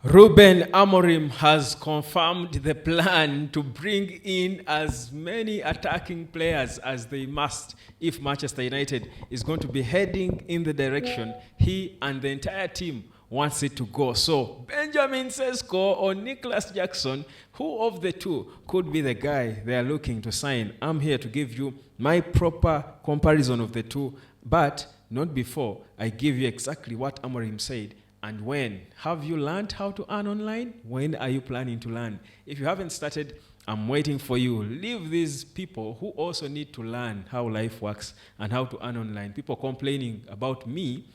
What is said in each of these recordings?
Ruben Amorim has confirmed the plan to bring in as many attacking players as they must if Manchester United is going to be heading in the direction he and the entire team wants it to go. So Benjamin Sesko or Nicholas Jackson, who of the two could be the guy they are looking to sign? I'm here to give you my proper comparison of the two, but not before I give you exactly what Amorim said. And when? Have you learned how to earn online? When are you planning to learn? If you haven't started, I'm waiting for you. Leave these people who also need to learn how life works and how to earn online. People complaining about me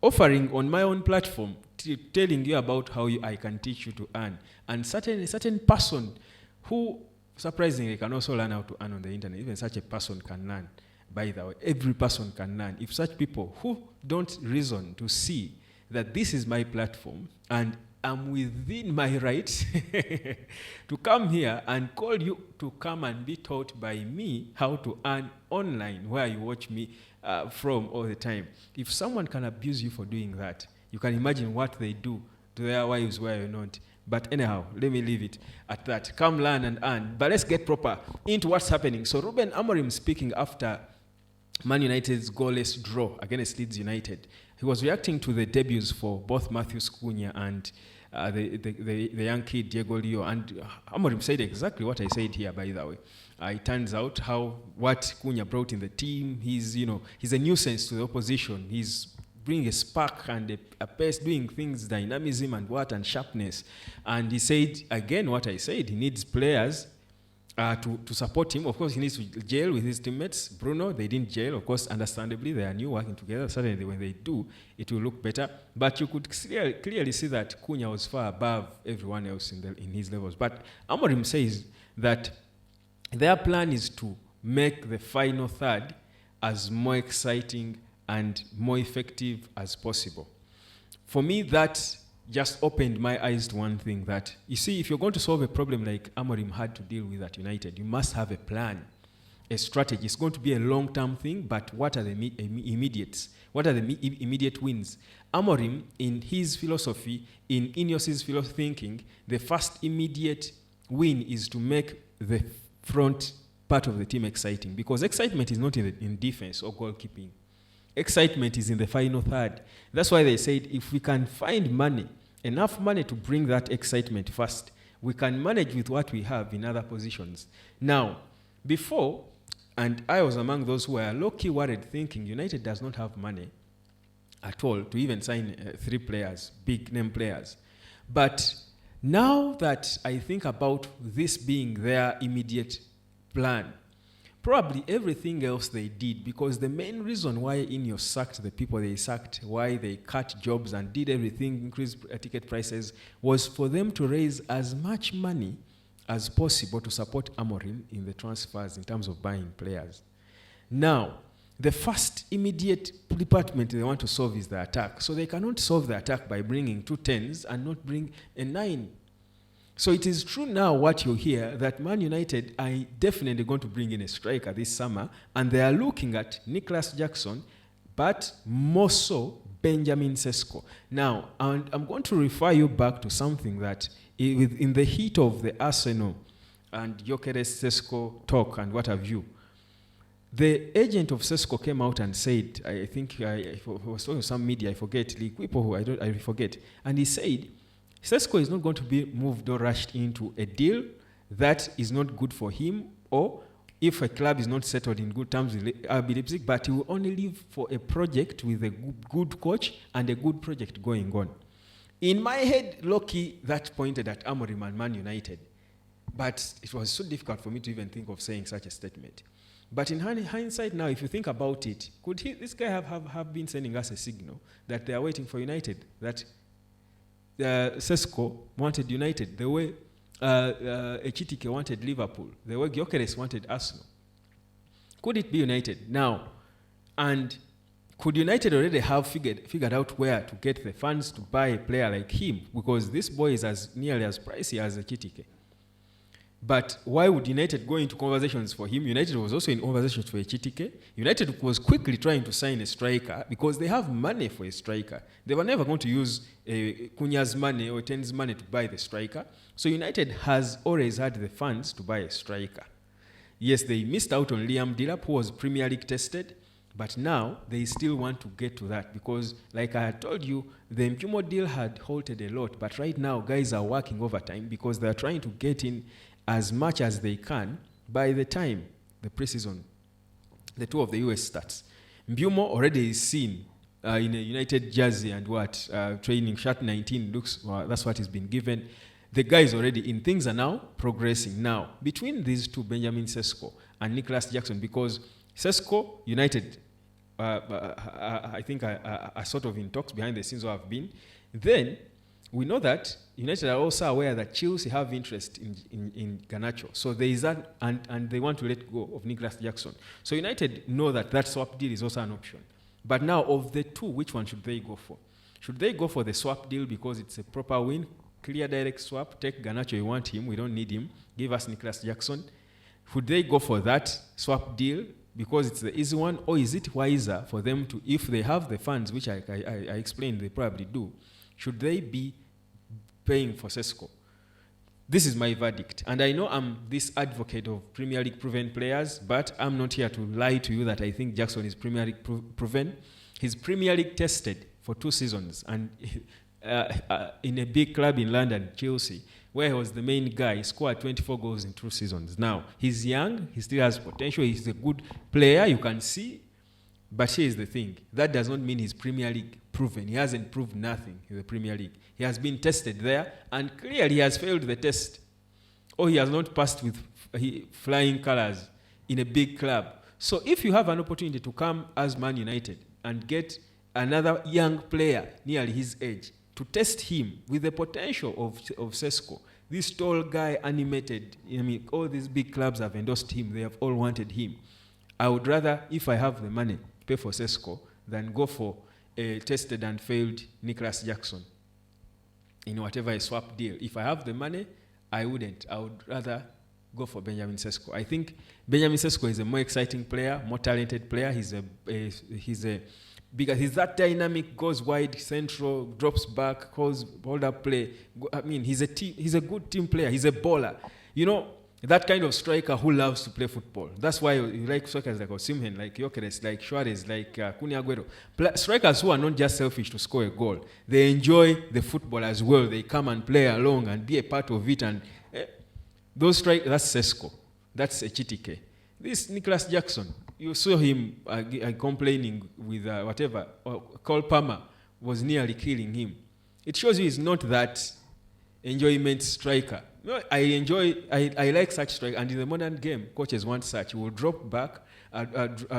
offering on my own platform, telling you about how I can teach you to earn. And a certain person who surprisingly can also learn how to earn on the internet. Even such a person can learn, by the way. Every person can learn. If such people who don't reason to see that this is my platform and I'm within my rights to come here and call you to come and be taught by me how to earn online where you watch me from all the time. If someone can abuse you for doing that, you can imagine what they do to their wives where you're not. But anyhow, let me leave it at that. Come learn and earn. But let's get proper into what's happening. So Ruben Amorim speaking after Man United's goalless draw against Leeds United. He was reacting to the debuts for both Matthew Cunha and the young kid Diego Leo. And Amorim said exactly what I said here, by the way. It turns out what Cunha brought in the team. He's a nuisance to the opposition. He's bringing a spark and a pace, doing things, dynamism and sharpness. And he said again what I said. He needs players to support him. Of course, he needs to gel with his teammates. Bruno, they didn't gel. Of course, understandably, they are new working together. Certainly, when they do, it will look better. But you could clearly see that Cunha was far above everyone else in his levels. But Amorim says that their plan is to make the final third as more exciting and more effective as possible. For me, that just opened my eyes to one thing, that, you see, if you're going to solve a problem like Amorim had to deal with at United, you must have a plan, a strategy. It's going to be a long-term thing, but what are the immediates? What are the immediate wins? Amorim, in his philosophy, in Ineos's thinking, the first immediate win is to make the front part of the team exciting, because excitement is not in defense or goalkeeping. Excitement is in the final third. That's why they said if we can find enough money to bring that excitement first, we can manage with what we have in other positions. Now, before, and I was among those who were low-key worried, thinking United does not have money at all to even sign 3 players, big-name players. But now that I think about this being their immediate plan, probably everything else they did, because the main reason why Ineos sacked the people they sacked, why they cut jobs and did everything, increased ticket prices, was for them to raise as much money as possible to support Amorim in the transfers in terms of buying players. Now, the first immediate department they want to solve is the attack. So they cannot solve the attack by bringing 2 10s and not bring a 9. So it is true now what you hear, that Man United are definitely going to bring in a striker this summer, and they are looking at Nicholas Jackson, but more so Benjamin Sesko. Now, and I'm going to refer you back to something that in the heat of the Arsenal and Gyökeres Cesco talk and what have you, the agent of Cesco came out and said, I think I was talking to some media, I forget, I forget, and he said, Cesco is not going to be moved or rushed into a deal that is not good for him, or if a club is not settled in good terms with RB Leipzig, but he will only leave for a project with a good coach and a good project going on. In my head, Loki, that pointed at Amorim and Man United, but it was so difficult for me to even think of saying such a statement. But in hindsight now, if you think about it, could this guy have been sending us a signal that they are waiting for United, that Cesco wanted United, the way Echitike wanted Liverpool, the way Gyökeres wanted Arsenal? Could it be United now? And could United already have figured out where to get the funds to buy a player like him? Because this boy is as nearly as pricey as Echitike. But why would United go into conversations for him? United was also in conversations for Echitike. United was quickly trying to sign a striker because they have money for a striker. They were never going to use Cunha's money or Ten's money to buy the striker. So United has always had the funds to buy a striker. Yes, they missed out on Liam Delap, who was Premier League tested, but now they still want to get to that because, like I had told you, the Mpumo deal had halted a lot, but right now guys are working overtime because they are trying to get in as much as they can by the time the preseason, the tour of the US starts. Mpumo already is seen in a United jersey and training shirt 19 looks, that's what he's been given. The guy is already in. Things are now progressing. Now, between these two, Benjamin Sesko and Nicholas Jackson, because Sesko, United, I think are sort of in talks behind the scenes or have been. Then, we know that United are also aware that Chelsea have interest in Garnacho. So there is that, and they want to let go of Nicholas Jackson. So United know that swap deal is also an option. But now, of the two, which one should they go for? Should they go for the swap deal because it's a proper win? Clear direct swap, take Garnacho, you want him, we don't need him, give us Nicholas Jackson. Should they go for that swap deal because it's the easy one, or is it wiser for them to, if they have the funds, which I explained they probably do, should they be paying for Cesco? This is my verdict. And I know I'm this advocate of Premier League proven players, but I'm not here to lie to you that I think Jackson is Premier League proven. He's Premier League tested for 2 seasons, and in a big club in London, Chelsea, where he was the main guy, he scored 24 goals in 2 seasons. Now, he's young, he still has potential, he's a good player, you can see. But here's the thing, that does not mean he's Premier League proven. He hasn't proved nothing in the Premier League. He has been tested there, and clearly he has failed the test. Or he has not passed with flying colours in a big club. So if you have an opportunity to come as Man United and get another young player nearly his age, to test him with the potential of Cesco, this tall guy, animated, all these big clubs have endorsed him, they have all wanted him. I would rather, if I have the money, pay for Cesco than go for a tested and failed Nicholas Jackson in whatever a swap deal. If I have the money, I wouldn't. I would rather go for Benjamin Cesco. I think Benjamin Cesco is a more exciting player, more talented player. He's that dynamic, goes wide, central, drops back, hold up play. I mean, he's a good team player. He's a baller. That kind of striker who loves to play football. That's why you like strikers like Osimhen, like Gyökeres, like Suarez, like Kun Aguero. Strikers who are not just selfish to score a goal. They enjoy the football as well. They come and play along and be a part of it. And those strikers, that's Sesko. That's Echitike. This Nicholas Jackson, you saw him complaining with Cole Palmer was nearly killing him. It shows you he's not that enjoyment striker. No, I like such strike, and in the modern game, coaches want such. You will drop back,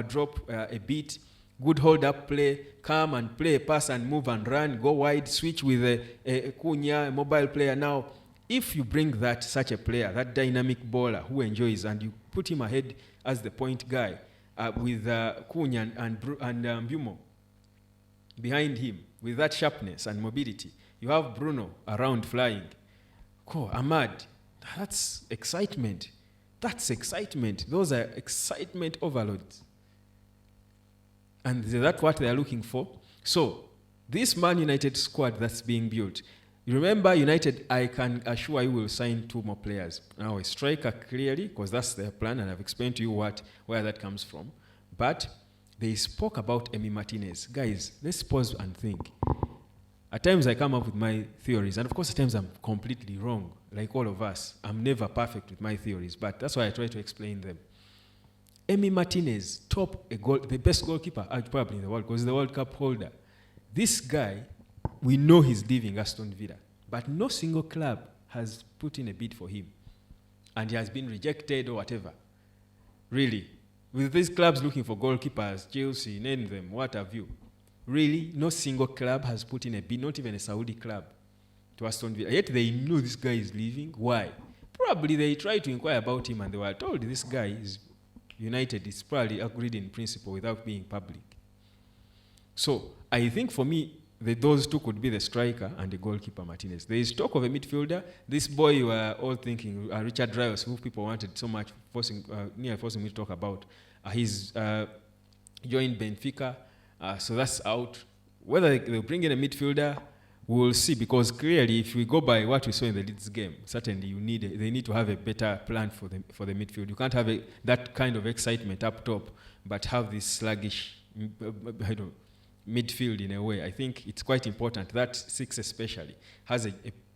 drop a bit, good hold-up play, come and play a pass and move and run, go wide, switch with a Cunha, a mobile player. Now, if you bring such a player, that dynamic baller who enjoys, and you put him ahead as the point guy with Cunha and Mpumo behind him, with that sharpness and mobility, you have Bruno around flying. Ahmad, that's excitement. That's excitement. Those are excitement overloads. And that's what they are looking for. So, this Man United squad that's being built, you remember United, I can assure you, will sign 2 more players. Now, a striker clearly, because that's their plan, and I've explained to you where that comes from. But they spoke about Emi Martinez. Guys, let's pause and think. At times I come up with my theories, and of course at times I'm completely wrong, like all of us. I'm never perfect with my theories, but that's why I try to explain them. Emi Martinez, the best goalkeeper probably in the world, because he's the World Cup holder. This guy, we know he's leaving Aston Villa, but no single club has put in a bid for him, and he has been rejected or whatever. Really, with these clubs looking for goalkeepers, Chelsea, name them, what have you. Really, no single club has put in a bid, not even a Saudi club, to Aston Villa. Yet they know this guy is leaving. Why? Probably they tried to inquire about him and they were told this guy is United. It's probably agreed in principle without being public. So I think for me, those two could be the striker and the goalkeeper Martinez. There is talk of a midfielder. This boy you were all thinking, Richard Rios, who people wanted so much, forcing me to talk about. He's joined Benfica, so that's out. Whether they'll bring in a midfielder, we will see, because clearly, if we go by what we saw in the Leeds game, certainly they need to have a better plan for the midfield. You can't have that kind of excitement up top, but have this sluggish midfield in a way. I think it's quite important that 6 especially has a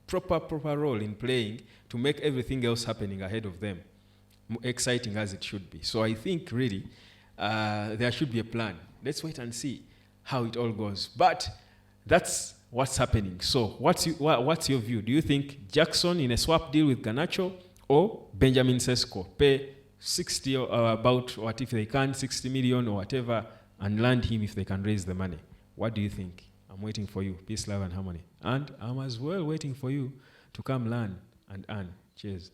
proper role in playing to make everything else happening ahead of them exciting as it should be. So I think really there should be a plan. Let's wait and see how it all goes. But that's what's happening. So what's your view? Do you think Jackson in a swap deal with Garnacho or Benjamin Sesko pay 60 or about what if they can 60 million or whatever and land him if they can raise the money? What do you think? I'm waiting for you. Peace, love, and harmony. And I'm as well waiting for you to come learn and earn. Cheers.